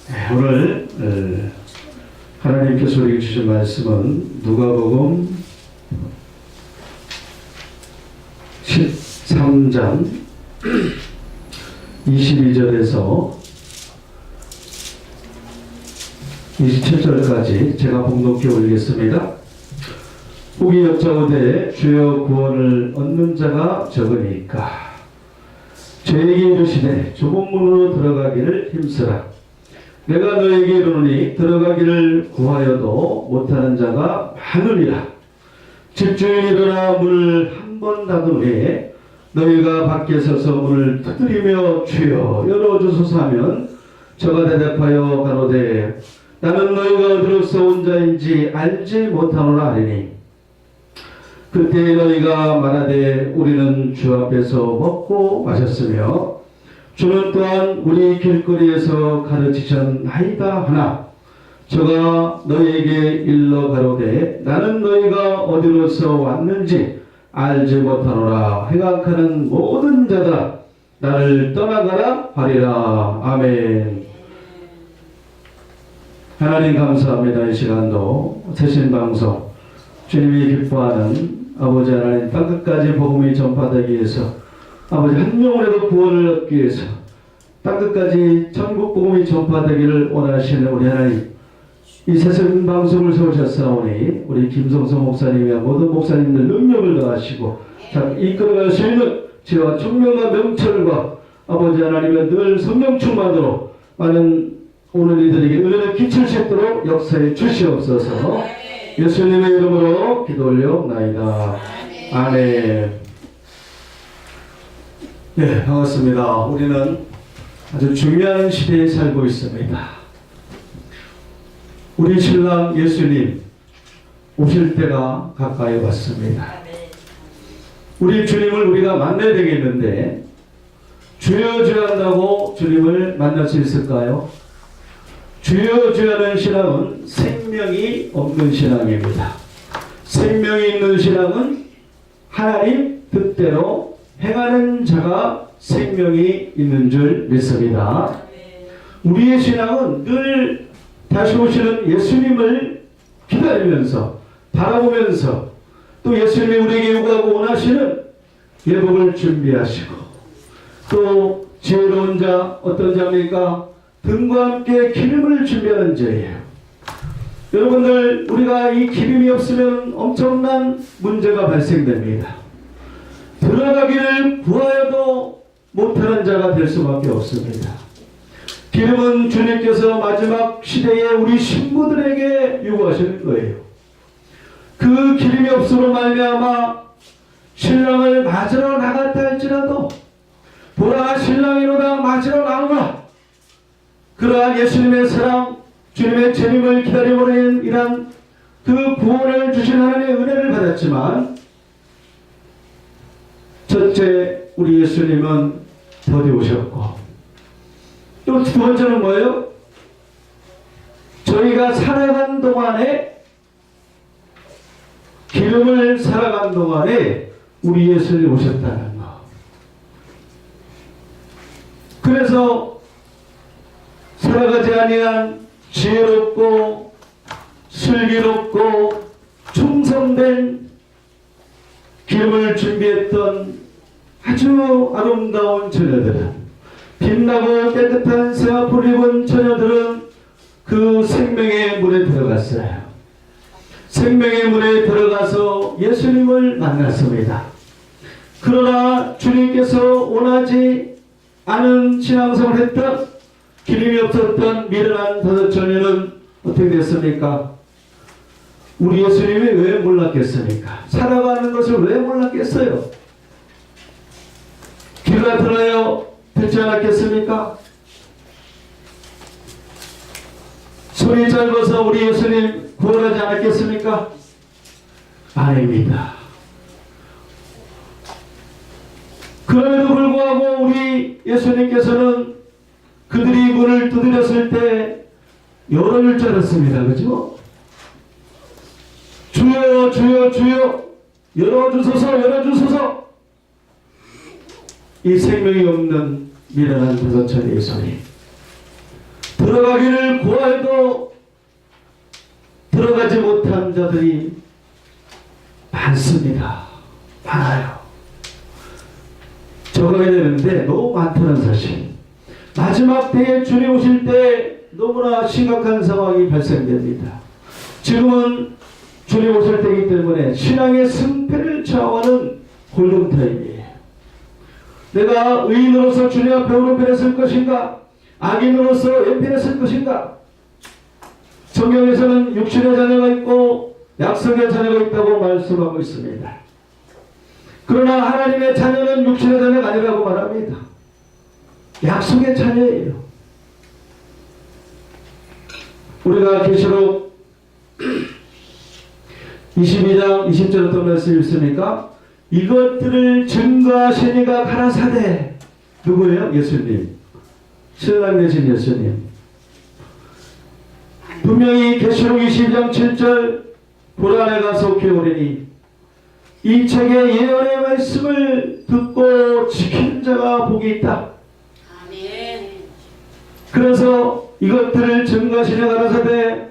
오늘 하나님께서 우리에게 주신 말씀은 누가복음 13장 22절에서 27절까지 제가 봉독해 올리겠습니다. 후기 여짜오되 주여 구원을 얻는 자가 적으니까 저에게 이르시되 좁은 문으로 들어가기를 힘쓰라. 내가 너에게 이르노니 들어가기를 구하여도 못하는 자가 많으리라. 집주인이 일어나 문을 한 번 닫은 후에 너희가 밖에 서서 문을 두드리며 주여 열어주소서 하면 저가 대답하여 가로되 나는 너희가 어디로서 온 자인지 알지 못하노라 하리니 그때 너희가 말하되 우리는 주 앞에서 먹고 마셨으며 주는 또한 우리 길거리에서 가르치셨나이다 하나 저가 너희에게 일러 가로되 나는 너희가 어디로서 왔는지 알지 못하노라. 행악하는 모든 자들아 나를 떠나가라 하리라. 아멘. 하나님 감사합니다. 이 시간도 새신방송 주님이 기뻐하는 아버지 하나님 땅끝까지 복음이 전파되기 위해서 아버지 한 영혼에도 구원을 얻기 위해서 땅끝까지 천국 복음이 전파되기를 원하시는 우리 하나님 이 새생 방송을 세우셨사오니 우리 김성성 목사님과 모든 목사님들 능력을 더하시고 이끌어갈 수 있는 지혜와 총명과 명철과 아버지 하나님의 늘 성령 충만으로 많은 오늘 이들에게 은혜를 끼칠 수 있도록 역사에 주시옵소서. 예수님의 이름으로 기도 올려옵나이다. 아멘. 네, 반갑습니다. 우리는 아주 중요한 시대에 살고 있습니다. 우리 신랑 예수님 오실 때가 가까이 왔습니다. 우리 주님을 우리가 만나야 되겠는데 주여 주여 한다고 주님을 만날 수 있을까요? 주여 주여 하는 신앙은 생명이 없는 신앙입니다. 생명이 있는 신앙은 하나님 뜻대로 행하는 자가 생명이 있는 줄 믿습니다. 우리의 신앙은 늘 다시 오시는 예수님을 기다리면서 바라보면서 또 예수님이 우리에게 요구하고 원하시는 예복을 준비하시고 또 지혜로운 자 어떤 자입니까? 등과 함께 기름을 준비하는 자예요. 여러분들 우리가 이 기름이 없으면 엄청난 문제가 발생됩니다. 들어가기를 구하여도 못하는 자가 될 수밖에 없습니다. 기름은 주님께서 마지막 시대에 우리 신부들에게 요구하시는 거예요. 그 기름이 없으로 말미암아 신랑을 맞으러 나갔다 할지라도 보라 신랑이로다 맞으러 나오라. 그러한 예수님의 사랑 주님의 재림을 기다려보는 이란 그 구원을 주신 하나님의 은혜를 받았지만 첫째 우리 예수님은 더디 오셨고 또 두 번째는 뭐예요? 저희가 살아간 동안에 기름을 살아간 동안에 우리 예수님이 오셨다는 거. 그래서 살아가지 아니한 지혜롭고 슬기롭고 충성된 기름을 준비했던 아주 아름다운 처녀들은 빛나고 깨끗한 세마포를 입은 처녀들은 그 생명의 문에 들어갔어요. 생명의 문에 들어가서 예수님을 만났습니다. 그러나 주님께서 원하지 않은 신앙생활을 했던 기름이 없었던 미련한 다섯 처녀는 어떻게 됐습니까? 우리 예수님이 왜 몰랐겠습니까? 살아가는 것을 왜 몰랐겠어요? 귀가 들어요? 듣지 않았겠습니까? 손이 짧아서 우리 예수님 구원하지 않았겠습니까? 아닙니다. 그럼에도 불구하고 우리 예수님께서는 그들이 문을 두드렸을 때 열어줄 줄 알았습니다. 그죠? 주여 주여 주여 열어주소서 열어주소서. 이 생명이 없는 미련한 다섯 처녀의 소리 들어가기를 구하여도 들어가지 못한 자들이 많습니다. 많아요. 적어야 되는데 너무 많다는 사실. 마지막 때에 주님 오실 때 너무나 심각한 상황이 발생됩니다. 지금은 주님 오실 때이기 때문에 신앙의 승패를 좌우하는 골든타임이에요. 내가 의인으로서 주님 앞에 오른편에 설 것인가? 악인으로서 왼편에 설 것인가? 성경에서는 육신의 자녀가 있고 약속의 자녀가 있다고 말씀하고 있습니다. 그러나 하나님의 자녀는 육신의 자녀가 아니라고 말합니다. 약속의 자녀예요. 우리가 계시록 22장 20절 어떤 말씀이 있습니까? 이것들을 증거하신 이가 가라사대. 누구예요? 예수님. 신랑 되신 예수님. 분명히 계시록 22장 7절 보라 내가 속히 오리니 이 책의 예언의 말씀을 듣고 지키는 자가 복이 있다. 아멘. 그래서 이것들을 증거하시니 가라사대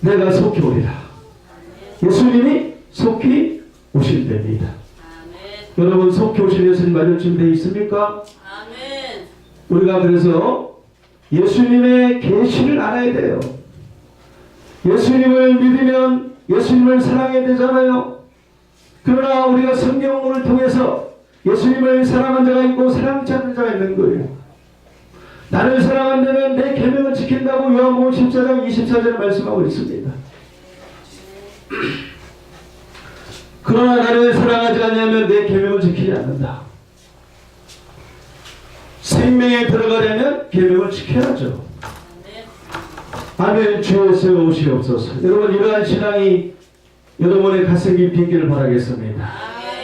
내가 속히 오리라. 예수님이 속히 오신답니다. 여러분 속히 오신 예수님 맞을 준비되어 있습니까? 아멘. 우리가 그래서 예수님의 계시를 알아야 돼요. 예수님을 믿으면 예수님을 사랑해야 되잖아요. 그러나 우리가 성경을 통해서 예수님을 사랑하는 자가 있고 사랑하지 않는 자가 있는 거예요. 나를 사랑한다면 내 계명을 지킨다고 요한복음 14장 24절에 말씀하고 있습니다. 그러나 나를 사랑하지 않으면 내 계명을 지키지 않는다. 생명에 들어가려면 계명을 지켜야죠. 아멘. 주여서 오시옵소서. 여러분 이러한 신앙이 여러분의 가슴 깊이 있기를 바라겠습니다.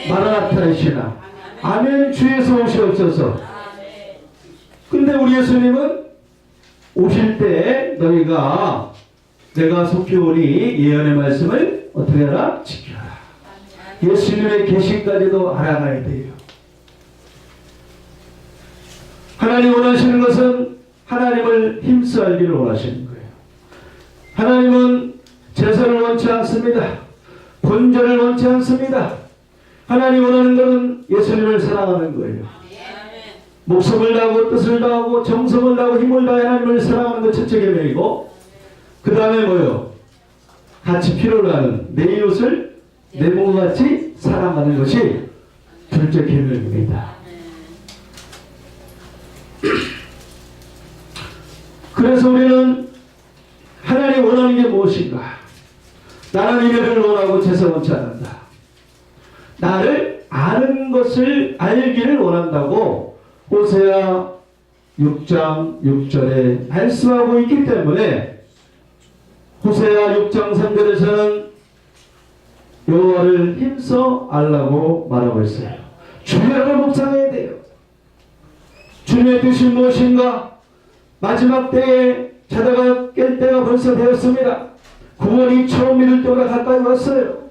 마라나타의 신앙. 아멘. 주여서 오시옵소서. 근데 우리 예수님은 오실 때 너희가 내가 속히 오니 예언의 말씀을 어떻게 하라? 지켜라. 예수님의 계시까지도 알아가야 돼요. 하나님 원하시는 것은 하나님을 힘써 알기를 원하시는 거예요. 하나님은 제사를 원치 않습니다. 본전을 원치 않습니다. 하나님 원하는 것은 예수님을 사랑하는 거예요. 목숨을 다하고 뜻을 다하고 정성을 다하고 힘을 다해 하나님을 사랑하는 것 첫째 계명이고 그 다음에 뭐요? 같이 필요로 하는 내 이웃을 내 몸과 같이 사랑하는 것이 둘째 계명입니다. 그래서 우리는 하나님 원하는 게 무엇인가? 나는 이를 원하고 제사 원치 않는다. 나를 아는 것을 알기를 원한다고 호세아 6장 6절에 말씀하고 있기 때문에 호세아 6장 3절에서는 여호와를 힘써 알라고 말하고 있어요. 주야를 묵상해야 돼요. 주님의 뜻이 무엇인가? 마지막 때에 자다가 깰 때가 벌써 되었습니다. 구원이 처음 믿을 때보다 가까이 왔어요.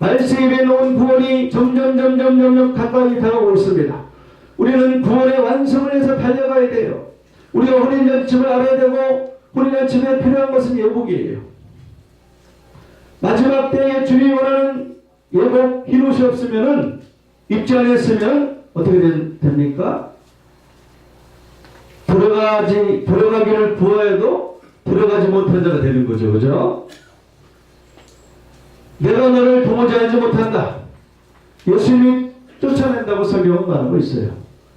말세입에 놓은 구원이 점점 가까이 다가오고 있습니다. 우리는 구원의 완성을 해서 달려가야 돼요. 우리가 혼인잔치를 알아야 되고 혼인잔치에 필요한 것은 예복이에요. 마지막 때에 주님이 원하는 예복 흰옷이 없으면 입지 않았으면 어떻게 됩니까? 들어가기를 구하여도 들어가지 못한 자가 되는 거죠. 그죠? 내가 너를 도무지하지 못한다. 예수님이 쫓아낸다고 성경은 말하고 있어요.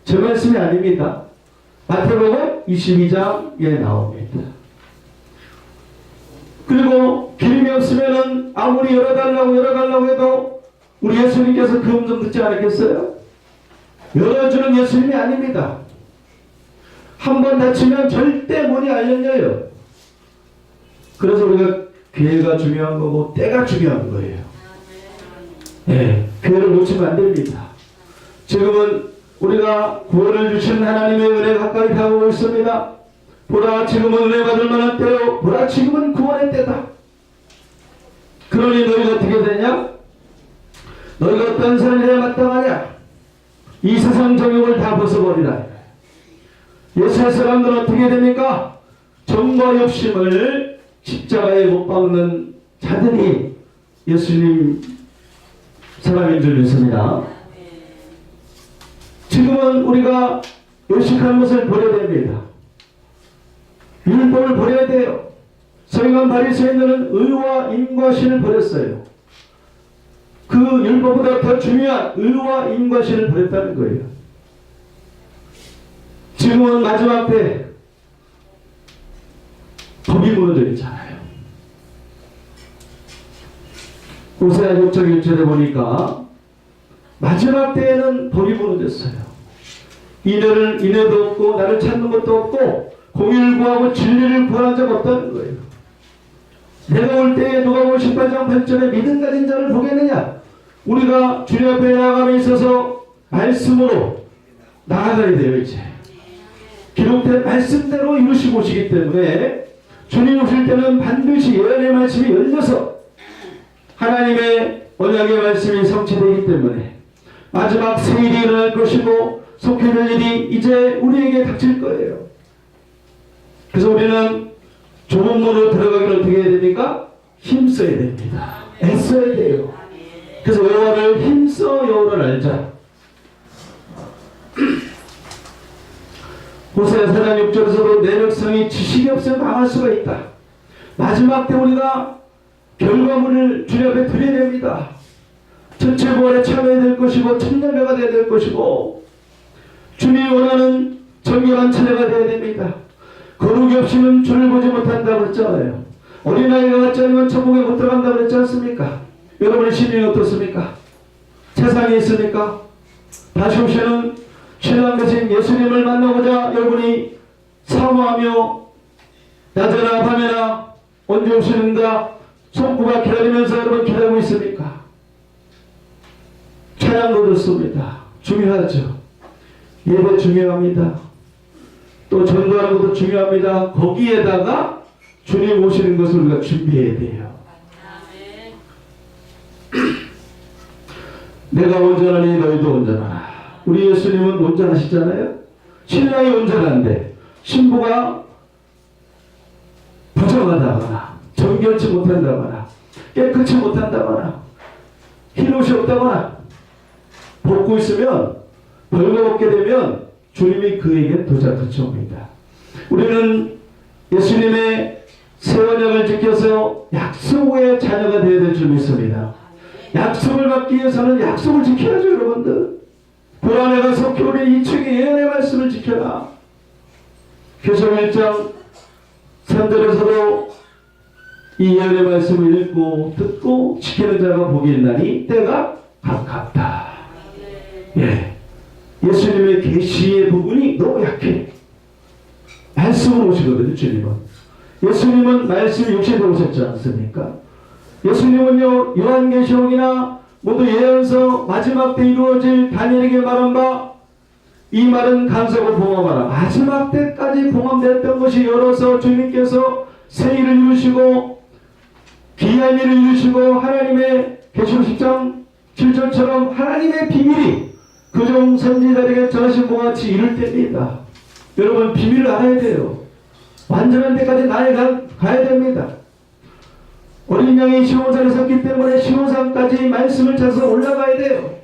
제 말씀이 아닙니다. 마태복음 22장에 나옵니다. 그리고 기름이 없으면 아무리 열어달라고 해도 우리 예수님께서 그 음성 듣지 않았겠어요? 열어주는 예수님이 아닙니다. 한번 닫히면 절대 문이 안 열려요. 그래서 우리가 기회가 중요한 거고 때가 중요한 거예요. 네, 기회를 놓치면 안 됩니다. 지금은 우리가 구원을 주신 하나님의 은혜가 가까이 다가오고 있습니다. 보라 지금은 은혜 받을 만한 때요. 보라 지금은 구원의 때다. 그러니 너희가 어떻게 되냐? 너희가 어떤 삶에 마땅하냐? 이 세상 정욕을 다 벗어버리라. 예수의 사람들은 어떻게 됩니까? 정과 욕심을 십자가에 못 박는 자들이 예수님 사람인 줄 믿습니다. 지금은 우리가 의식한 것을 버려야 됩니다. 율법을 버려야 돼요. 서기관 바리새인들은 의와 인과신을 버렸어요. 그 율법보다 더 중요한 의와 인과신을 버렸다는 거예요. 지금은 마지막 때 법이 무너져 있잖아요. 호세아 6장 1절에 보니까 마지막 때에는 법이 무너졌어요. 인애도 없고 나를 찾는 것도 없고 공의를 구하고 진리를 구하는 자가 없다는 거예요. 내가 올 때에 누가복음 18장 8절에 믿음 가진 자를 보겠느냐? 우리가 주님 앞에 나아감에 있어서 말씀으로 나아가야 돼요. 이제 기록된 말씀대로 이루시고 오시기 때문에 주님 오실 때는 반드시 예언의 말씀이 열려서 하나님의 언약의 말씀이 성취되기 때문에 마지막 세일이 일어날 것이고 속히 될 일이 이제 우리에게 닥칠 거예요. 그래서 우리는 좁은 문으로 들어가기를 어떻게 해야 됩니까? 힘써야 됩니다. 애써야 돼요. 그래서 여호와를 힘써 여호와를 알자. 호세아 4장 6절에서도 내 백성이 지식이 없으면 망할 수가 있다. 마지막 때 우리가 결과물을 주님 앞에 드려야 됩니다. 천체부활에 참여해야 될 것이고 천년배가 되어야 될 것이고 주님이 원하는 정결한 차례가 되어야 됩니다. 거룩이 없이는 주를 보지 못한다고 했잖아요. 어린아이가 같지 않으면 천국에 못 들어간다고 그랬지 않습니까? 여러분의 심령이 어떻습니까? 세상에 있습니까? 다시 오시는 신랑 되신 예수님을 만나고자 여러분이 사모하며 낮에나 밤에나 언제 오시는가 손꼽아 기다리면서 여러분 기다리고 있습니까? 찬양도 좋습니다. 중요하죠. 예배 중요합니다. 또 전도하는 것도 중요합니다. 거기에다가 주님 오시는 것을 우리가 준비해야 돼요. 내가 온전하니 너희도 온전하라. 우리 예수님은 온전하시잖아요. 신랑이 온전한데 신부가 부정하다거나 정결치 못한다거나 깨끗이 못한다거나 흰옷이 없다거나 벗고 있으면 벌거벗게 되면 주님이 그에게 도적같이 옵니다. 우리는 예수님의 새 언약을 지켜서 약속의 자녀가 되어야 될 줄 믿습니다. 약속을 받기 위해서는 약속을 지켜야죠. 여러분들 불안에 가서 교리 2층의 예언의 말씀을 지켜라. 계시록 1장 3절에서도 이 예언의 말씀을 읽고 듣고 지키는 자가 복이 있나니 때가 가깝다. 예, 예수님의 계시의 부분이 너무 약해. 말씀으로 오시거든요. 주님은 예수님은 말씀이 육신으로 오셨지 않습니까? 예수님은요 요한계시록이나 모두 예언서 마지막 때 이루어질 다니엘에게 말한 바 이 말은 간섭을 봉함하라. 마지막 때까지 봉함됐던 것이 열어서 주님께서 새 일을 이루시고 귀한 일을 이루시고 하나님의 계시록 10장 7절처럼 하나님의 비밀이 그종 선지자에게 전하신 것 같이 이룰 때입니다. 여러분 비밀을 알아야 돼요. 완전한 데까지 가야 됩니다. 어린 양이 시온산에 섰기 때문에 시온산까지 말씀을 찾아서 올라가야 돼요.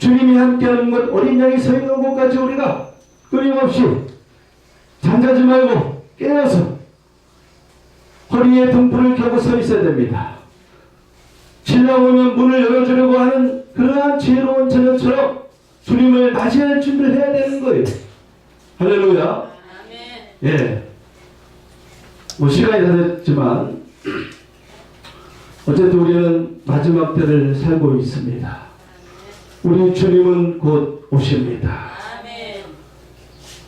주님이 함께하는 것, 어린 양이 서 있는 곳까지 우리가 끊임없이 잠자지 말고 깨어서 허리에 등불을 켜고 서 있어야 됩니다. 신랑 오면 문을 열어주려고 하는 그러한 지혜로운 처녀처럼 주님을 맞이할 준비를 해야 되는 거예요. 할렐루야. 예. 뭐 시간이 다 됐지만 어쨌든 우리는 마지막 때를 살고 있습니다. 우리 주님은 곧 오십니다.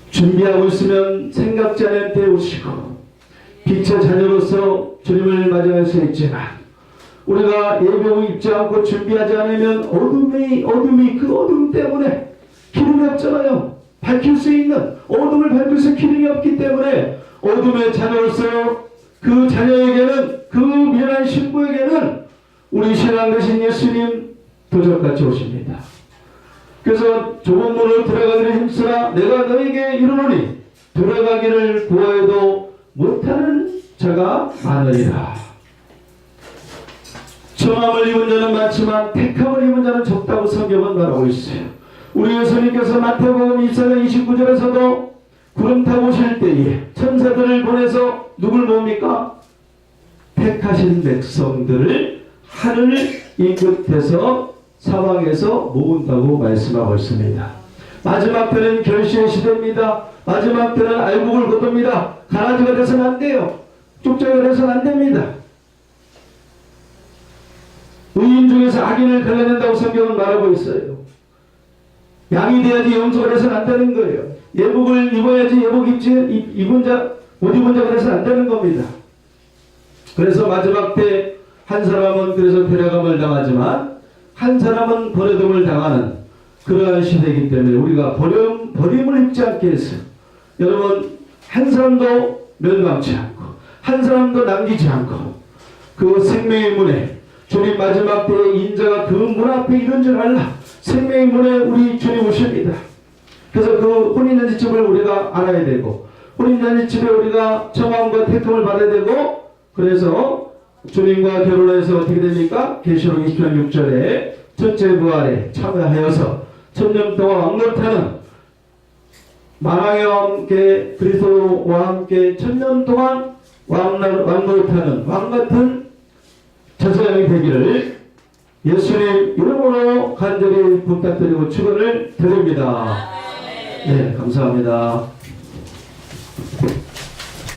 준비하고 있으면 생각지 않은 때에 오시고 빛의 자녀로서 주님을 맞이할 수 있지만 우리가 예배에 입지 않고 준비하지 않으면 어둠이 그 어둠 때문에 기름이 없잖아요. 밝힐 수 있는 어둠을 밝힐 수 기름이 없기 때문에 어둠의 자녀로서 그 자녀에게는 그 미련한 신부에게는 우리 신랑 되신 예수님 도적같이 오십니다. 그래서 좁은 문으로 들어가기를 힘쓰라. 내가 너에게 이르노니 들어가기를 구하여도 못하는 자가 많으리라. 청함을 입은 자는 많지만 택함을 입은 자는 적다고 성경은 말하고 있어요. 우리 예수님께서 마태복음 24장 29절에서도 구름 타고 오실 때에 천사들을 보내서 누굴 모읍니까? 택하신 백성들을 하늘 이 끝에서 사방에서 모은다고 말씀하고 있습니다. 마지막 때는 결실의 시대입니다. 마지막 때는 알곡을 거둡니다. 가라지가 돼서는 안 돼요. 쪽쪽이가 돼서는 안 됩니다. 의인 중에서 악인을 갈라낸다고 성경은 말하고 있어요. 양이 돼야지 염소가 돼서는 안 되는 거예요. 예복을 입어야지 예복 입지 입은 자 못 입은 자가 돼서는 안 되는 겁니다. 그래서 마지막 때 한 사람은 그래서 데려감을 당하지만 한 사람은 버려둠을 당하는 그러한 시대이기 때문에 우리가 버림을 입지 않게 했어요. 여러분, 한 사람도 멸망치 않고 한 사람도 남기지 않고 그 생명의 문에 주님 마지막 때에 인자가 그 문 앞에 이른 줄 알라. 생명의 문에 우리 주님 오십니다. 그래서 그 혼인잔치집을 우리가 알아야 되고 혼인잔치집에 우리가 청함과 택함을 받아야 되고 그래서 주님과 결혼해서 어떻게 됩니까? 계시록 20장 6절에 첫째 부활에 참여하여서 천년 동안 왕노릇하는 만왕의 함께 그리스도와 함께 천년 동안 왕노릇하는 왕같은 제사장이 되기를 예수님 이름으로 간절히 부탁드리고 축원을 드립니다. 네, 감사합니다.